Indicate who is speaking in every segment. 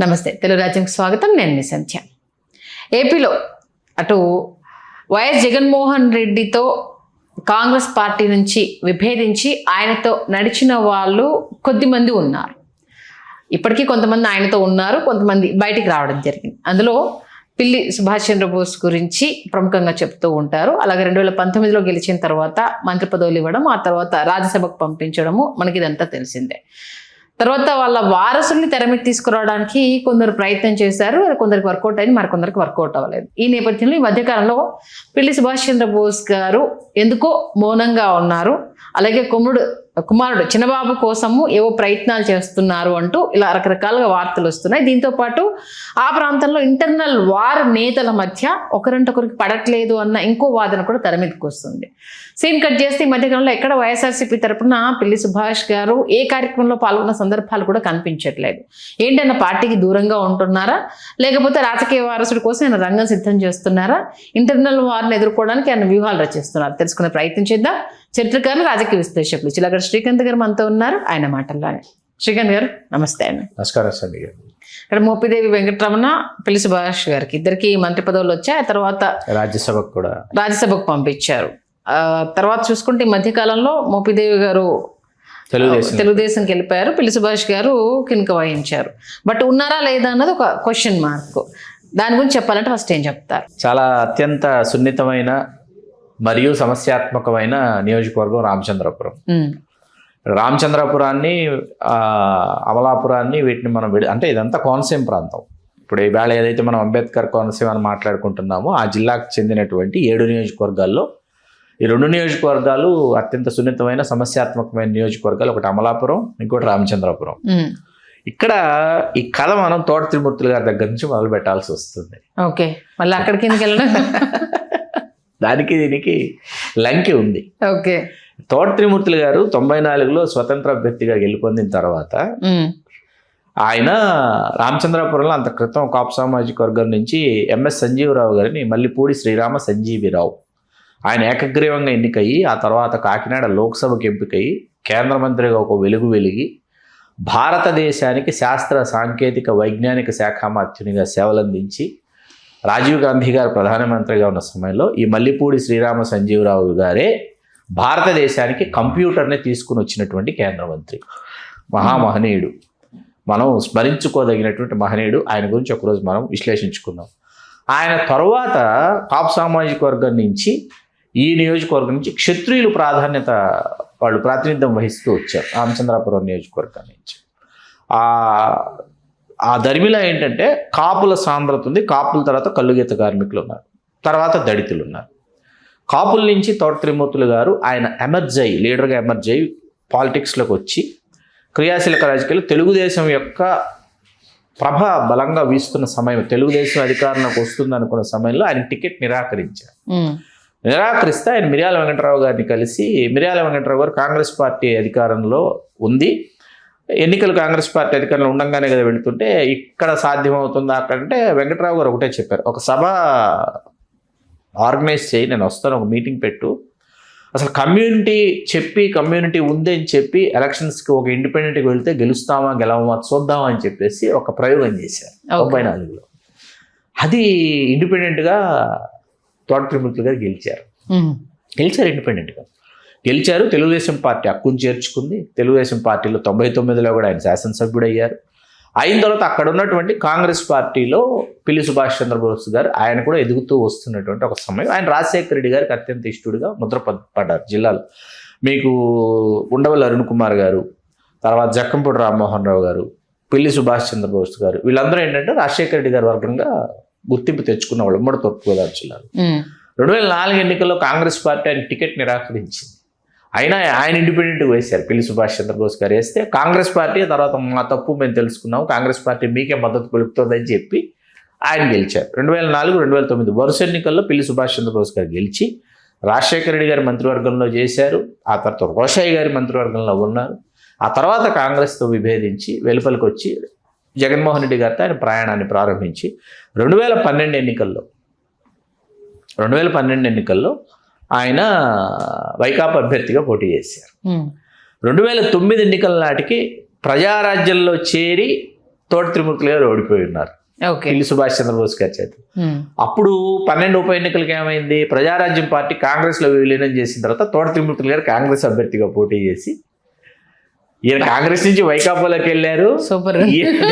Speaker 1: నమస్తే, తెలుగు రాజ్యంకి స్వాగతం. నేను మీ సంధ్య. ఏపీలో అటు వైఎస్ జగన్మోహన్ రెడ్డితో కాంగ్రెస్ పార్టీ నుంచి విభేదించి ఆయనతో నడిచిన వాళ్ళు కొద్దిమంది ఉన్నారు. ఇప్పటికీ కొంతమంది ఆయనతో ఉన్నారు, కొంతమంది బయటికి రావడం జరిగింది. అందులో పిల్లి సుభాష్ చంద్రబోస్ గురించి ప్రముఖంగా చెప్తూ ఉంటారు. అలాగే 2019లో గెలిచిన తర్వాత మంత్రి పదవులు ఇవ్వడం, ఆ తర్వాత రాజ్యసభకు పంపించడము మనకి ఇదంతా తెలిసిందే. తర్వాత వాళ్ళ వారసుల్ని తెర మీద తీసుకురావడానికి కొందరు ప్రయత్నం చేశారు. అది కొందరికి వర్కౌట్ అయింది, మరికొందరికి వర్కౌట్ అవ్వలేదు. ఈ నేపథ్యంలో ఈ మధ్యకాలంలో పిల్లి సుభాష్ చంద్రబోస్ గారు ఎందుకో మౌనంగా ఉన్నారు. అలాగే కుమారుడు చిన్నబాబు కోసము ఏవో ప్రయత్నాలు చేస్తున్నారు అంటూ ఇలా రకరకాలుగా వార్తలు వస్తున్నాయి. దీంతో పాటు ఆ ప్రాంతంలో ఇంటర్నల్ వార్ నేతల మధ్య ఒకరింటొకరికి పడట్లేదు అన్న ఇంకో వాదన కూడా తెర మీదకి వస్తుంది. సీన్ కట్ చేస్తే ఈ మధ్యకాలంలో ఎక్కడ వైఎస్ఆర్సీపీ తరపున పిల్లి సుభాష్ గారు ఏ కార్యక్రమంలో పాల్గొన్న సందర్భాలు కూడా కనిపించట్లేదు. ఏంటన్న పార్టీకి దూరంగా ఉంటున్నారా, లేకపోతే రాజకీయ వారసుడి కోసం ఆయన రంగం సిద్ధం చేస్తున్నారా, ఇంటర్నల్ వార్ని ఎదుర్కోవడానికి ఆయన వ్యూహాలు రచిస్తున్నారు? తెలుసుకునే ప్రయత్నం చేద్దాం. చరిత్రకారులు, రాజకీయ విశ్లేషకులు చిలకడ శ్రీకాంత్ గారు మనతో ఉన్నారు. ఆయన మాటల్లోనే. శ్రీకాంత్ గారు నమస్తే అండి.
Speaker 2: నమస్కారం సార్.
Speaker 1: ఇక్కడ మోపిదేవి వెంకటరమణ, పిల్లి సుభాష్ గారికి ఇద్దరికి మంత్రి పదవులు వచ్చాయి. ఆ తర్వాత రాజ్యసభకు పంపించారు. తర్వాత చూసుకుంటే ఈ మధ్యకాలంలో మోపిదేవి గారు తెలుగుదేశంకి వెళ్ళిపోయారు, పిల్లి సుభాష్ గారు కినుక వహించారు. బట్ ఉన్నారా లేదా అన్నది ఒక క్వశ్చన్ మార్క్. దాని గురించి చెప్పాలంటే ఫస్ట్ ఏం చెప్తారు?
Speaker 2: చాలా అత్యంత సున్నితమైన మరియు సమస్యాత్మకమైన నియోజకవర్గం రామచంద్రపురం. రామచంద్రపురాన్ని, అమలాపురాన్ని, వీటిని మనం అంటే ఇదంతా కోనసీమ ప్రాంతం. ఇప్పుడు ఈవేళ ఏదైతే మనం అంబేద్కర్ కోనసీమ అని మాట్లాడుకుంటున్నామో ఆ జిల్లాకు చెందినటువంటి 7 నియోజకవర్గాల్లో ఈ 2 నియోజకవర్గాలు అత్యంత సున్నితమైన సమస్యాత్మకమైన నియోజకవర్గాలు. ఒకటి అమలాపురం, ఇంకోటి రామచంద్రపురం. ఇక్కడ ఈ కథ మనం తోట త్రిమూర్తులు గారి దగ్గర నుంచి మొదలు పెట్టాల్సి వస్తుంది.
Speaker 1: ఓకే, మళ్ళీ అక్కడికి ఎందుకు వెళ్ళడం?
Speaker 2: దానికి దీనికి లంకి ఉంది.
Speaker 1: ఓకే,
Speaker 2: తోట త్రిమూర్తులు గారు 94లో స్వతంత్ర అభ్యర్థిగా గెలుపొందిన తర్వాత ఆయన రామచంద్రపురంలో అంత క్రితం కాపు సామాజిక వర్గం నుంచి ఎంఎస్ సంజీవరావు గారిని మల్లిపూడి శ్రీరామ సంజీవిరావు ఆయన ఏకగ్రీవంగా ఎన్నికయ్యి, ఆ తర్వాత కాకినాడ లోక్సభకు ఎంపికయ్యి కేంద్ర మంత్రిగా ఒక వెలుగు వెలిగి భారతదేశానికి శాస్త్ర సాంకేతిక వైజ్ఞానిక శాఖ మంత్రిగా సేవలందించి రాజీవ్ గాంధీ గారు ప్రధానమంత్రిగా ఉన్న సమయంలో ఈ మల్లిపూడి శ్రీరామ సంజీవరావు గారే భారతదేశానికి కంప్యూటర్ని తీసుకుని వచ్చినటువంటి కేంద్ర మంత్రి. మహామహనీయుడు, మనం స్మరించుకోదగినటువంటి మహనీయుడు. ఆయన గురించి ఒకరోజు మనం విశ్లేషించుకుందాం. ఆయన తర్వాత కాపు సామాజిక వర్గం నుంచి, ఈ నియోజకవర్గం నుంచి క్షత్రియులు ప్రాధాన్యత, వాళ్ళు ప్రాతినిధ్యం వహిస్తూ వచ్చారు రామచంద్రపురం నియోజకవర్గం నుంచి. ఆ దరిమిలా ఏంటంటే కాపుల సాంద్రత ఉంది. కాపుల తర్వాత కల్లుగీత కార్మికులు ఉన్నారు, తర్వాత దళితులు ఉన్నారు. కాపుల నుంచి తోట త్రిమూర్తులు గారు ఆయన లీడర్గా ఎమర్జ్ అయ్యి పాలిటిక్స్లోకి వచ్చి క్రియాశీలక రాజకీయాలు తెలుగుదేశం యొక్క ప్రభ బలంగా వీస్తున్న సమయం, తెలుగుదేశం అధికారంలోకి వస్తుంది అనుకున్న సమయంలో ఆయన టికెట్ నిరాకరించారు. నిరాకరిస్తే ఆయన మిర్యాల వెంకటరావు గారిని కలిసి, మిర్యాల వెంకటరావు గారు కాంగ్రెస్ పార్టీ అధికారంలో ఉంది, ఎన్నికలు కాంగ్రెస్ పార్టీ అధికారంలో ఉండగానే కదా వెళుతుంటే ఇక్కడ సాధ్యమవుతుందా అక్కడంటే వెంకటరావు గారు ఒకటే చెప్పారు, ఒక సభ ఆర్గనైజ్ చేయి, నేను వస్తాను, ఒక మీటింగ్ పెట్టు, అసలు కమ్యూనిటీ ఉంది అని చెప్పి ఎలక్షన్స్కి ఒక ఇండిపెండెంట్కి వెళ్తే గెలుస్తామా గెలవమా చూద్దామా అని చెప్పేసి ఒక ప్రయోగం చేశారు 94లో. అది ఇండిపెండెంట్గా తోట త్రిమూర్తులు గారు గెలిచారు. ఇండిపెండెంట్గా గెలిచారు. తెలుగుదేశం పార్టీ హక్కును చేర్చుకుంది. తెలుగుదేశం పార్టీలో 99లో కూడా ఆయన శాసనసభ్యుడు అయ్యారు. అయిన తర్వాత అక్కడ ఉన్నటువంటి కాంగ్రెస్ పార్టీలో పిల్లి సుభాష్ చంద్రబోస్ గారు ఆయన కూడా ఎదుగుతూ వస్తున్నటువంటి ఒక సమయం. ఆయన రాజశేఖర రెడ్డి గారికి అత్యంత ఇష్టడుగా ముద్రపడ్డారు జిల్లాలో. మీకు ఉండవల్లి అరుణ్ కుమార్ గారు, తర్వాత జక్కంపూడి రామ్మోహన్ రావు గారు, పిల్లి సుభాష్ చంద్రబోస్ గారు, వీళ్ళందరూ ఏంటంటే రాజశేఖర రెడ్డి గారి వర్గంగా గుర్తింపు తెచ్చుకున్న వాళ్ళు ఉమ్మడి తూర్పుగోదావరి జిల్లాలో. 2004 ఎన్నికల్లో కాంగ్రెస్ పార్టీ ఆయన టికెట్ నిరాకరించింది. అయినా ఆయన ఇండిపెండెంట్గా వేశారు. పిల్లి సుభాష్ చంద్రబోస్ గారు వేస్తే కాంగ్రెస్ పార్టీ తర్వాత మా తప్పు మేము తెలుసుకున్నాము, కాంగ్రెస్ పార్టీ మీకే మద్దతు పలుకుతుందని చెప్పి ఆయన గెలిచారు. 2004, 2009 వరుస ఎన్నికల్లో పిల్లి సుభాష్ చంద్రబోస్ గారు గెలిచి రాజశేఖర రెడ్డి గారి మంత్రివర్గంలో చేశారు. ఆ తర్వాత రోషయ్య గారి మంత్రివర్గంలో ఉన్నారు. ఆ తర్వాత కాంగ్రెస్తో విభేదించి వెలుపలికి వచ్చి జగన్మోహన్ రెడ్డి గారితో ఆయన ప్రయాణాన్ని ప్రారంభించి 2012 ఎన్నికల్లో ఆయన వైకాపా అభ్యర్థిగా పోటీ చేశారు. 2009 ఎన్నికల నాటికి ప్రజారాజ్యంలో చేరి తోట త్రిమూర్తులు గారు ఓడిపోయి ఉన్నారు
Speaker 1: ఓకే.
Speaker 2: పిల్లి సుభాష్ చంద్రబోస్ గారి చేత. అప్పుడు 12 ఉప ఎన్నికలకి ఏమైంది, ప్రజారాజ్యం పార్టీ కాంగ్రెస్ లో విలీనం చేసిన తర్వాత తోట త్రిమూర్తులు గారు కాంగ్రెస్ అభ్యర్థిగా పోటీ చేసి, ఈయన కాంగ్రెస్ నుంచి వైకాపాలోకి వెళ్ళారు,
Speaker 1: సూపర్.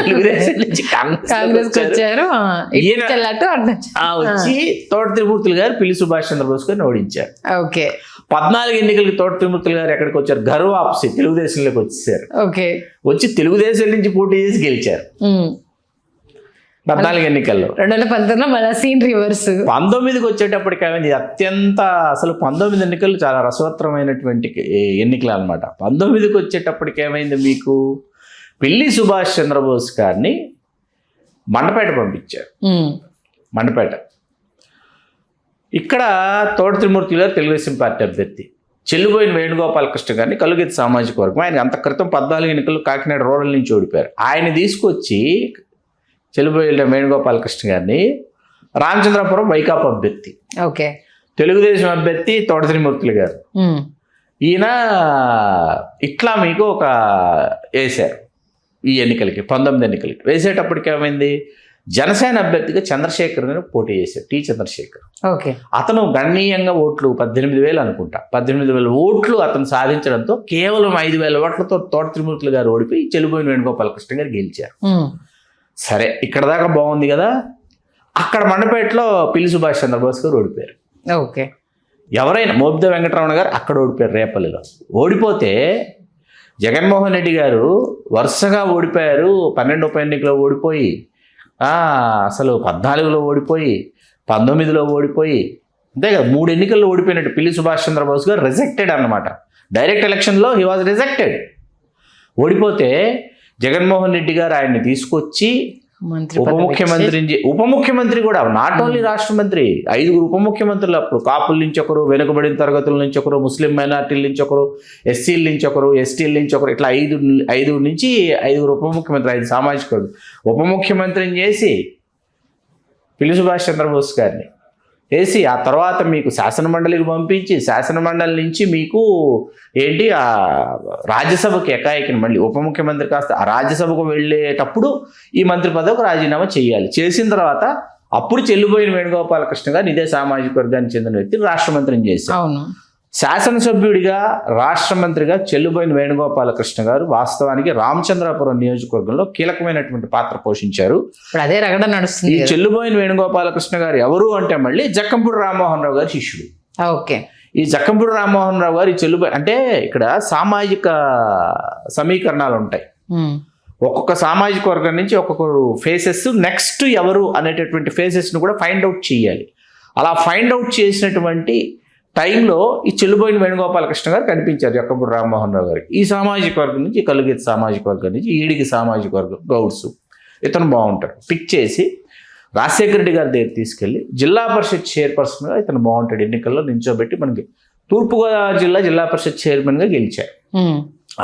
Speaker 2: తెలుగుదేశం నుంచి
Speaker 1: కాంగ్రెస్ వచ్చారు,
Speaker 2: వచ్చి తోట త్రిమూర్తులు గారు పిల్లి సుభాష్ చంద్రబోస్ గారిని ఓడించారు.
Speaker 1: ఓకే.
Speaker 2: 14 ఎన్నికలకి తోట త్రిమూర్తులు గారు ఎక్కడికి వచ్చారు, గర్వ ఆప్సి తెలుగుదేశంలోకి వచ్చేసారు.
Speaker 1: ఓకే.
Speaker 2: వచ్చి తెలుగుదేశం నుంచి పోటీ చేసి గెలిచారు 14 ఎన్నికల్లో.
Speaker 1: 2019 మళ్ళీ సీన్ రివర్స్.
Speaker 2: 19కి వచ్చేటప్పటికి ఏమైంది, అత్యంత అసలు 19 ఎన్నికలు చాలా రసవత్తరమైనటువంటి ఎన్నికలు అనమాట. 19కి వచ్చేటప్పటికి ఏమైంది, మీకు పిల్లి సుభాష్ చంద్రబోస్ గారిని మండపేట పంపించారు. మండపేట ఇక్కడ తోట త్రిమూర్తులు గారు తెలుగుదేశం పార్టీ అభ్యర్థి, చెల్లుబోయిన వేణుగోపాలకృష్ణ గారిని కలుగెత్తి సామాజిక వర్గం, ఆయన అంత క్రితం 14 ఎన్నికలు కాకినాడ రూరల్ నుంచి ఓడిపోయారు. ఆయన తీసుకొచ్చి చెల్లుబోయిన వేణుగోపాలకృష్ణ గారిని రామచంద్రపురం వైకాపా అభ్యర్థి, ఓకే, తెలుగుదేశం అభ్యర్థి తోట త్రిమూర్తులు గారు, ఈయన ఇట్లా మీకు ఒక వేశారు. ఈ ఎన్నికలకి 19 ఎన్నికలకి వేసేటప్పటికి ఏమైంది, జనసేన అభ్యర్థిగా చంద్రశేఖర్ గారు పోటీ చేశారు, టి చంద్రశేఖర్.
Speaker 1: ఓకే.
Speaker 2: అతను గణనీయంగా ఓట్లు 18,000 అనుకుంటా, 18,000 ఓట్లు అతను సాధించడంతో కేవలం 5,000 ఓట్లతో తోట త్రిమూర్తులు గారు ఓడిపోయి చెల్లుబోయిన వేణుగోపాలకృష్ణ గారు గెలిచారు. సరే, ఇక్కడ దాకా బాగుంది కదా. అక్కడ మండపేటలో పిల్లి సుభాష్ చంద్రబోస్ గారు ఓడిపోయారు.
Speaker 1: ఓకే.
Speaker 2: ఎవరైనా మోపిదేవి వెంకటరమణ గారు అక్కడ ఓడిపోయారు, రేపల్లిలో. ఓడిపోతే జగన్మోహన్ రెడ్డి గారు వరుసగా ఓడిపోయారు. 12 ఉప ఎన్నికలో ఓడిపోయి, అసలు 14లో ఓడిపోయి, 19లో ఓడిపోయి, అంతే కదా, 3 ఎన్నికల్లో ఓడిపోయినట్టు పిల్లి సుభాష్ చంద్రబోస్ గారు రిజెక్టెడ్ అన్నమాట. డైరెక్ట్ ఎలక్షన్లో హీ వాజ్ రిజెక్టెడ్. ఓడిపోతే జగన్మోహన్ రెడ్డి గారు ఆయన్ని తీసుకొచ్చి ఉప ముఖ్యమంత్రి కూడా, నాట్ ఓన్లీ రాష్ట్ర మంత్రి, 5 ఉప ముఖ్యమంత్రులు. అప్పుడు కాపుల నుంచి ఒకరు, వెనుకబడిన తరగతుల నుంచి ఒకరు, ముస్లిం మైనార్టీల నుంచి ఒకరు, ఎస్సీల నుంచి ఒకరు, ఎస్టీల నుంచి ఒకరు, ఇట్లా 5 నుంచి 5 ఉప ముఖ్యమంత్రి, 5 సామాజిక ఉప ముఖ్యమంత్రిని చేసి పిల్లి సుభాష్ చంద్రబోస్ గారిని వేసి, ఆ తర్వాత మీకు శాసనమండలికి పంపించి, శాసనమండలి నుంచి మీకు ఏంటి రాజ్యసభకు ఎకాయికిన, మళ్ళీ ఉప ముఖ్యమంత్రి కాస్త ఆ రాజ్యసభకు వెళ్ళేటప్పుడు ఈ మంత్రి పదవికి రాజీనామా చేయాలి. చేసిన తర్వాత అప్పుడు చెల్లిపోయిన వేణుగోపాలకృష్ణ గారు ఇదే సామాజిక వర్గానికి చెందిన వ్యక్తిని రాష్ట్ర మంత్రిని చేశారు. శాసనసభ్యుడిగా రాష్ట్ర మంత్రిగా చెల్లుబోయిన వేణుగోపాలకృష్ణ గారు వాస్తవానికి రామచంద్రాపురం నియోజకవర్గంలో కీలకమైనటువంటి పాత్ర పోషించారు.
Speaker 1: అదే రగడ నడుస్తుంది.
Speaker 2: ఈ చెల్లుబోయిన వేణుగోపాలకృష్ణ గారు ఎవరు అంటే మళ్ళీ జక్కంపూడి రామ్మోహన్ రావు గారి శిష్యుడు.
Speaker 1: ఓకే.
Speaker 2: ఈ జక్కంపూడి రామ్మోహన్ రావు గారు ఈ చెల్లుబోయి అంటే ఇక్కడ సామాజిక సమీకరణాలు ఉంటాయి. ఒక్కొక్క సామాజిక వర్గం నుంచి ఒక్కొక్కరు ఫేసెస్, నెక్స్ట్ ఎవరు అనేటటువంటి ఫేసెస్ను కూడా ఫైండ్ అవుట్ చేయాలి. అలా ఫైండ్ అవుట్ చేసినటువంటి టైంలో ఈ చెల్లుబోయిన వేణుగోపాలకృష్ణ గారు కనిపించారు జక్కంపూడి రామ్మోహన్ రావు గారికి. ఈ సామాజిక వర్గం నుంచి, కలుగెత్తి సామాజిక వర్గం నుంచి, ఈడికి సామాజిక వర్గం, గౌడ్స్, ఇతను బాగుంటాడు. పిక్ చేసి రాజశేఖర రెడ్డి గారి దగ్గర తీసుకెళ్ళి జిల్లా పరిషత్ చైర్పర్సన్గా ఇతను బాగుంటాడు ఎన్నికల్లో నించోబెట్టి మనకి తూర్పుగోదావరి జిల్లా పరిషత్ చైర్మన్గా గెలిచారు.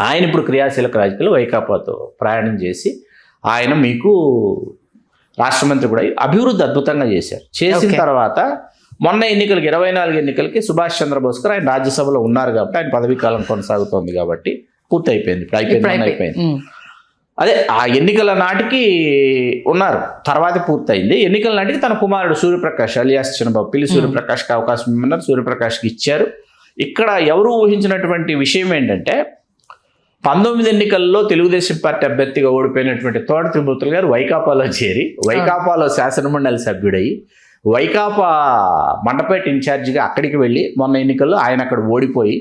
Speaker 2: ఆయన ఇప్పుడు క్రియాశీలక రాజకీయాలు వైకాపాతో ప్రయాణం చేసి ఆయన మీకు రాష్ట్ర మంత్రి కూడా అభివృద్ధి అద్భుతంగా చేశారు. చేసిన తర్వాత మొన్న ఎన్నికలకి 24 ఎన్నికలకి సుభాష్ చంద్రబోస్ గారు ఆయన రాజ్యసభలో ఉన్నారు కాబట్టి ఆయన పదవీ కాలం కొనసాగుతోంది కాబట్టి పూర్తి అయిపోయింది. అయిపోయింది. అదే ఆ ఎన్నికల నాటికి ఉన్నారు, తర్వాత పూర్తయింది. ఎన్నికల నాటికి తన కుమారుడు సూర్యప్రకాష్ అలియాస్ చిన్నబాబు, పిల్లి సూర్యప్రకాష్కి అవకాశం ఇమ్మన్నారు, సూర్యప్రకాష్కి ఇచ్చారు. ఇక్కడ ఎవరు ఊహించినటువంటి విషయం ఏంటంటే 19 ఎన్నికల్లో తెలుగుదేశం పార్టీ అభ్యర్థిగా ఓడిపోయినటువంటి తోట త్రిమూర్తులు గారు వైకాపాలో చేరి, వైకాపాలో శాసనమండలి సభ్యుడయి, వైకాపా మండపేట ఇన్ఛార్జిగా అక్కడికి వెళ్ళి మొన్న ఎన్నికల్లో ఆయన అక్కడ ఓడిపోయి,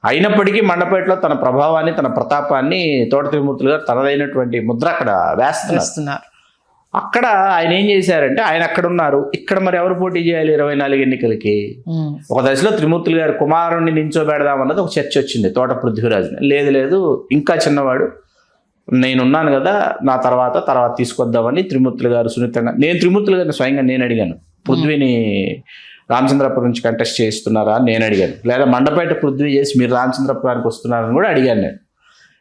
Speaker 2: అయినప్పటికీ మండపేటలో తన ప్రభావాన్ని, తన ప్రతాపాన్ని తోట త్రిమూర్తులు గారు తనదైనటువంటి ముద్ర అక్కడ వేస్తున్నారు. అక్కడ ఆయన ఏం చేశారంటే, ఆయన అక్కడ ఉన్నారు, ఇక్కడ మరి ఎవరు పోటీ చేయాలి 24 ఎన్నికలకి? ఒక దశలో త్రిమూర్తులు గారు కుమారుణ్ణి నించోబెడదామన్నది ఒక చర్చ వచ్చింది తోట పృథ్వీరాజుని. లేదు ఇంకా చిన్నవాడు, నేనున్నాను కదా, నా తర్వాత తీసుకొద్దామని త్రిమూర్తులు గారు సున్నితంగా, నేను త్రిమూర్తులు గారిని స్వయంగా నేను అడిగాను, పృథ్వీని రామచంద్రపురం నుంచి కంటెస్ట్ చేస్తున్నారా అని నేను అడిగాను, లేదా మండపేట పృథ్వీ చేసి మీరు రామచంద్రపురానికి వస్తున్నారని కూడా అడిగాను నేను.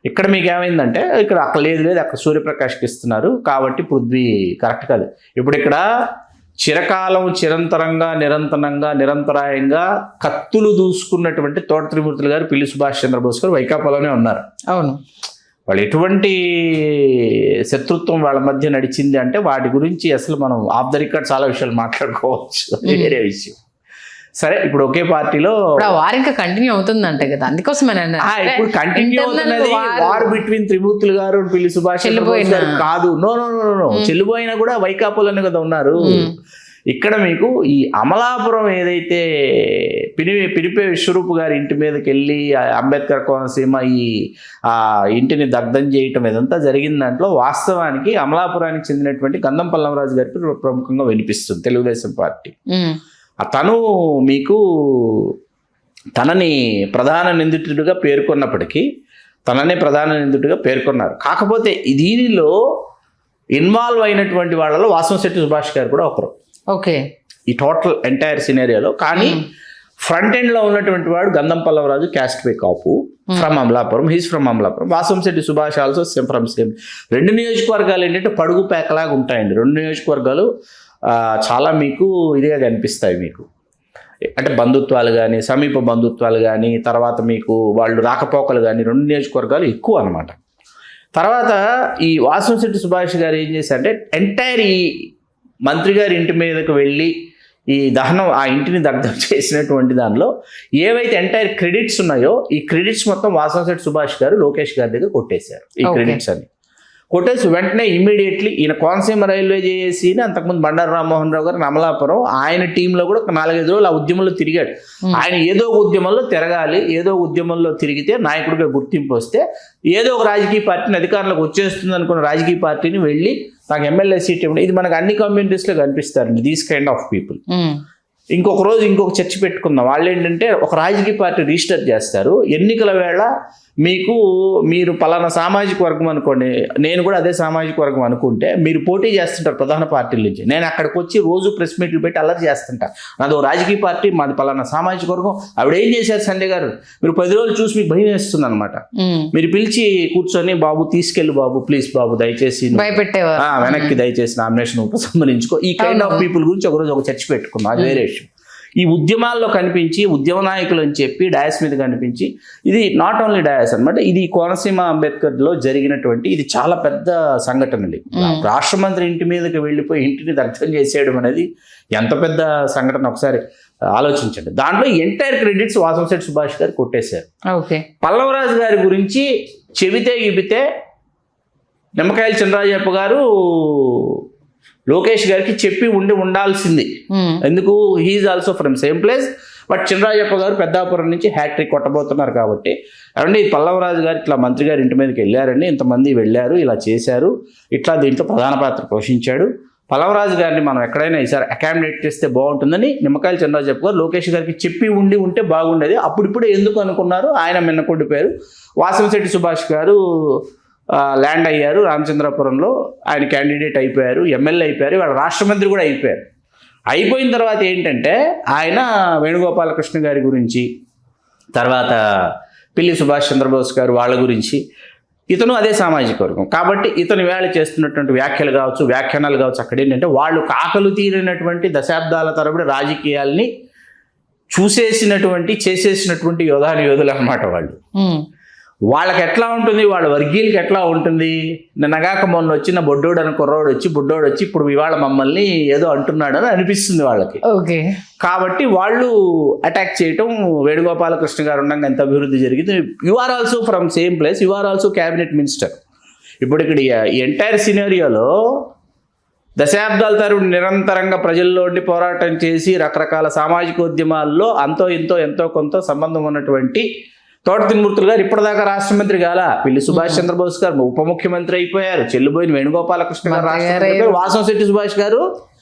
Speaker 2: ఇక్కడ మీకు ఏమైందంటే, ఇక్కడ అక్కడ లేదు అక్కడ సూర్యప్రకాష్కి ఇస్తున్నారు కాబట్టి పృథ్వీ కరెక్ట్ కాదు. ఇప్పుడు ఇక్కడ చిరకాలం చిరంతరంగా నిరంతరాయంగా కత్తులు దూసుకున్నటువంటి తోట త్రిమూర్తులు గారు, పిల్లి సుభాష్ చంద్రబోస్ గారు వైకాపాలోనే ఉన్నారు.
Speaker 1: అవును.
Speaker 2: వాళ్ళు ఎటువంటి శత్రుత్వం వాళ్ళ మధ్య నడిచింది అంటే వాటి గురించి అసలు మనం ఆఫ్ ద రికార్డ్ చాలా విషయాలు మాట్లాడుకోవచ్చు, వేరే విషయం. సరే, ఇప్పుడు ఒకే పార్టీలో
Speaker 1: వార్ ఇంకా కంటిన్యూ అవుతుందంటే కదా, అందుకోసం
Speaker 2: ఇప్పుడు కంటిన్యూ అవుతున్నది వార్ బిట్వీన్ త్రిమూర్తులు గారు పిల్లి సుభాష్ గారు కాదు. నో, చెల్లిపోయినా కూడా వైకాపాలోనే కదా ఉన్నారు. ఇక్కడ మీకు ఈ అమలాపురం ఏదైతే పినిపే విశ్వరూప్ గారి ఇంటి మీదకి వెళ్ళి అంబేద్కర్ కోనసీమ ఆ ఇంటిని దగ్ధం చేయటం ఇదంతా జరిగిన దాంట్లో వాస్తవానికి అమలాపురానికి చెందినటువంటి గంధం పల్లంరాజు గారికి ప్రముఖంగా వినిపిస్తుంది తెలుగుదేశం పార్టీ. తను మీకు తనని ప్రధాన నిందితుడిగా పేర్కొన్నప్పటికీ పేర్కొన్నారు. కాకపోతే దీనిలో ఇన్వాల్వ్ అయినటువంటి వాళ్ళలో వాసంశెట్టి సుభాష్ గారు కూడా ఒకరు.
Speaker 1: ఓకే,
Speaker 2: ఈ టోటల్ ఎంటైర్ సినేరియాలో. కానీ ఫ్రంట్ ఎండ్ లో ఉన్నటువంటి వాడు గంధం Pallavaraju, caste pay Kapu, from Amalapuram. He's from Amalapuram. Vasamsetti Subhash also same from same. రెండు నియోజకవర్గాలు ఏంటంటే పడుగు పేకలాగా ఉంటాయండి. రెండు నియోజకవర్గాలు చాలా మీకు ఇదిగా కనిపిస్తాయి మీకు. అంటే బంధుత్వాలు కానీ, సమీప బంధుత్వాలు కానీ, తర్వాత మీకు వాళ్ళు రాకపోకలు కానీ, రెండు నియోజకవర్గాలు ఎక్కువ అనమాట. తర్వాత ఈ వాసంశెట్టి సుభాష్ గారు ఏం చేశారంటే ఎంటైర్ ఈ మంత్రి గారి ఇంటి మీదకు వెళ్ళి ఈ దహనం ఆ ఇంటిని దగ్ధం చేసినటువంటి దానిలో ఏవైతే ఎంటైర్ క్రెడిట్స్ ఉన్నాయో ఈ క్రెడిట్స్ మొత్తం వాసంశెట్టి సుభాష్ గారు లోకేష్ గారి దగ్గర కొట్టేశారు. ఈ క్రెడిట్స్ అని కొట్టేసి వెంటనే ఇమ్మీడియట్లీ ఈయన కోనసీమ రైల్వే చేసి అంతకుముందు బండారు రామ్మోహన్ రావు గారు అమలాపురం ఆయన టీంలో కూడా 4-5 రోజులు ఆ ఉద్యమంలో తిరిగాడు. ఆయన ఏదో ఒక ఉద్యమంలో తిరగాలి, ఏదో ఉద్యమంలో తిరిగితే నాయకుడిగా గుర్తింపు వస్తే ఏదో ఒక రాజకీయ పార్టీని అధికారంలోకి వచ్చేస్తుంది అనుకున్న రాజకీయ పార్టీని వెళ్ళి నాకు ఎమ్మెల్యే సీట్ ఇవ్వండి. ఇది మనకు అన్ని కమ్యూనిటీస్లో కనిపిస్తారు దీస్ కైండ్ ఆఫ్ పీపుల్. ఇంకొక రోజు ఇంకొక చర్చ పెట్టుకుందాం. వాళ్ళు ఏంటంటే ఒక రాజకీయ పార్టీ రిజిస్టర్ చేస్తారు, ఎన్నికల వేళ మీరు పలానా సామాజిక వర్గం అనుకోండి, నేను కూడా అదే సామాజిక వర్గం అనుకుంటే మీరు పోటీ చేస్తుంటారు ప్రధాన పార్టీల నుంచి. నేను అక్కడికి వచ్చి రోజు ప్రెస్ మీట్లు పెట్టి అల్లరి చేస్తుంటా. నాది రాజకీయ పార్టీ, మాది పలానా సామాజిక వర్గం. ఆవిడ ఏం చేశారు సంజయ్ గారు, మీరు 10 రోజులు చూసి మీకు భయం వేస్తుంది అనమాట. మీరు పిలిచి కూర్చొని బాబు తీసుకెళ్ళి బాబు ప్లీజ్ బాబు దయచేసి వెనక్కి దయచేసి నామినేషన్ ఉపసంహరించుకో. ఈ కైండ్ ఆఫ్ పీపుల్ గురించి ఒకరోజు ఒక చర్చ పెట్టుకున్నాం, అది వేరే విషయం. ఈ ఉద్యమాల్లో కనిపించి ఉద్యమ నాయకులు అని చెప్పి డయాస్ మీద కనిపించి ఇది నాట్ ఓన్లీ డయాస్ అనమాట, ఇది కోనసీమ అంబేద్కర్లో జరిగినటువంటి ఇది చాలా పెద్ద సంఘటన అండి. రాష్ట్ర మంత్రి ఇంటి మీదకి వెళ్ళిపోయి ఇంటిని దగ్ధం చేసేయడం అనేది ఎంత పెద్ద సంఘటన ఒకసారి ఆలోచించండి. దాంట్లో ఎంటైర్ క్రెడిట్స్ వాసంశెట్టి సుభాష్ గారు కొట్టేశారు. పల్లవరాజు గారి గురించి చెబితే గిబితే నిమ్మకాయల చంద్రరాజప్ప గారు లోకేష్ గారికి చెప్పి ఉండాల్సింది. ఎందుకు, he is also from same place. But Chandrarajappa garu Peddapuram నుంచి హ్యాట్రిక్ కొట్టబోతున్నారు కాబట్టి అవండి పల్లవరాజు గారు ఇట్లా మంత్రి గారి ఇంటి మీదకి వెళ్ళారండి, ఇంతమంది వెళ్ళారు, ఇలా చేశారు, ఇట్లా దీంట్లో ప్రధాన పాత్ర పోషించాడు. పల్లవరాజు గారిని మనం ఎక్కడైనా ఈసారి అకామిడేట్ చేస్తే బాగుంటుందని నిమ్మకాయల చంద్రరాజప్ప గారు లోకేష్ గారికి చెప్పి ఉంటే బాగుండేది. అప్పుడిప్పుడే ఎందుకు అనుకున్నారు, ఆయన మిన్నకొండిపోయారు. వాసంశెట్టి సుభాష్ గారు ల్యాండ్ అయ్యారు రామచంద్రపురంలో, ఆయన క్యాండిడేట్ అయిపోయారు, ఎమ్మెల్యే అయిపోయారు, వాళ్ళ రాష్ట్ర మంత్రి కూడా అయిపోయారు. అయిపోయిన తర్వాత ఏంటంటే ఆయన వేణుగోపాలకృష్ణ గారి గురించి, తర్వాత పిల్లి సుభాష్ చంద్రబోస్ గారు వాళ్ళ గురించి, ఇతను అదే సామాజిక వర్గం కాబట్టి ఇతను వేళ చేస్తున్నటువంటి వ్యాఖ్యానాలు కావచ్చు అక్కడ ఏంటంటే వాళ్ళు కాకలు తీరినటువంటి దశాబ్దాల తరబడి రాజకీయాల్ని చేసేసినటువంటి యోధులు అన్నమాట వాళ్ళు. వాళ్ళకి ఎట్లా ఉంటుంది, వాళ్ళ వర్గీయులకి ఎట్లా ఉంటుంది, నిన్నగాక మొన్న వచ్చిన బుడ్డోడు వచ్చి ఇప్పుడు ఇవాళ మమ్మల్ని ఏదో అంటున్నాడు అని అనిపిస్తుంది వాళ్ళకి. కాబట్టి వాళ్ళు అటాక్ చేయటం, వేణుగోపాలకృష్ణ గారు ఉండగా ఎంత అభివృద్ధి జరిగింది. You are also from same place, you are also cabinet minister. ఇప్పుడు ఇక్కడ ఈ ఎంటైర్ సినారియోలో దశాబ్దాల తరబడి నిరంతరంగా ప్రజల్లో పోరాటం చేసి రకరకాల సామాజిక ఉద్యమాల్లో ఎంతో కొంత సంబంధం ఉన్నటువంటి తోట త్రిమూర్తులు గారు ఇప్పటిదాకా రాష్ట్ర మంత్రి కాల, పిల్లి సుభాష్ చంద్రబోస్ గారు ఉప ముఖ్యమంత్రి అయిపోయారు, చెల్లిపోయిన వేణుగోపాలకృష్ణ గారు రాష్ట్ర వాసంశెట్టి సుభాష్ గారు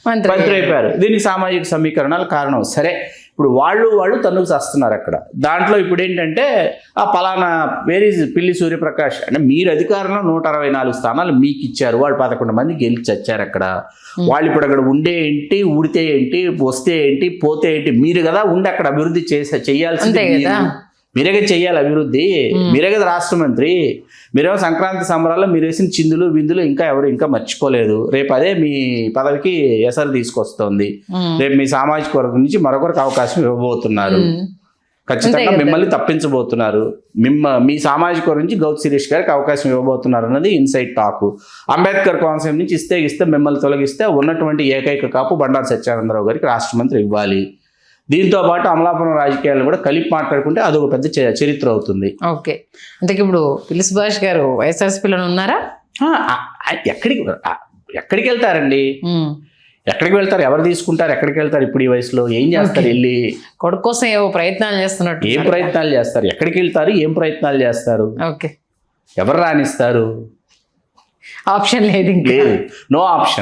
Speaker 2: మంత్రి అయిపోయారు. దీనికి సామాజిక సమీకరణాలు కారణం. సరే, ఇప్పుడు వాళ్ళు తన్నుకు చేస్తున్నారు అక్కడ. దాంట్లో ఇప్పుడు ఏంటంటే ఆ పలానా పిల్లి సూర్యప్రకాష్ అంటే మీరు అధికారంలో 164 స్థానాలు మీకు ఇచ్చారు, వాళ్ళు 11 మంది గెలిచి వచ్చారు అక్కడ. వాళ్ళు ఇప్పుడు అక్కడ ఉండే ఏంటి, ఊడితే ఏంటి, వస్తే ఏంటి, పోతే ఏంటి, మీరు కదా ఉండి అక్కడ అభివృద్ధి చేయాల్సిందే, మీరే చెయ్యాలి అభివృద్ధి, మీరే కదా రాష్ట్ర మంత్రి. మీరేమో సంక్రాంతి సంబరాల్లో మీరు వేసిన చిందులు బిందులు ఇంకా మర్చిపోలేదు. రేపు అదే మీ పదవికి ఎసరు తీసుకొస్తుంది. రేపు మీ సామాజిక వర్గం నుంచి మరొకరికి అవకాశం ఇవ్వబోతున్నారు. ఖచ్చితంగా మిమ్మల్ని తప్పించబోతున్నారు. మీ సామాజిక వర్గం నుంచి గౌత్ శిరీష్ గారికి అవకాశం ఇవ్వబోతున్నారు అన్నది ఇన్సైడ్ టాక్. అంబేద్కర్ కోనసీమ నుంచి ఇస్తే మిమ్మల్ని తొలగిస్తే ఉన్నటువంటి ఏకైక కాపు బండారు సత్యానందరావు గారికి రాష్ట్ర మంత్రి ఇవ్వాలి. దీంతో పాటు అమలాపురం రాజకీయాలను కూడా కలిపి మాట్లాడుకుంటే అదొక పెద్ద చరిత్ర అవుతుంది.
Speaker 1: ఓకే, అంటే ఇప్పుడు పిలి సుభాష్ గారు వైఎస్ఆర్సీపీలో ఉన్నారా?
Speaker 2: ఎక్కడికి వెళ్తారండి? ఎక్కడికి వెళ్తారు? ఎవరు తీసుకుంటారు? ఎక్కడికి వెళ్తారు? ఇప్పుడు ఈ వయసులో ఏం చేస్తారు? వెళ్ళి
Speaker 1: కొడుకు కోసం ఏవో ప్రయత్నాలు చేస్తున్నట్టు.
Speaker 2: ఏం ప్రయత్నాలు చేస్తారు? ఎక్కడికి వెళ్తారు? ఏం ప్రయత్నాలు చేస్తారు?
Speaker 1: ఓకే,
Speaker 2: ఎవరు రాణిస్తారు?
Speaker 1: ఆప్షన్ లేదు,
Speaker 2: లేదు, నో ఆప్షన్.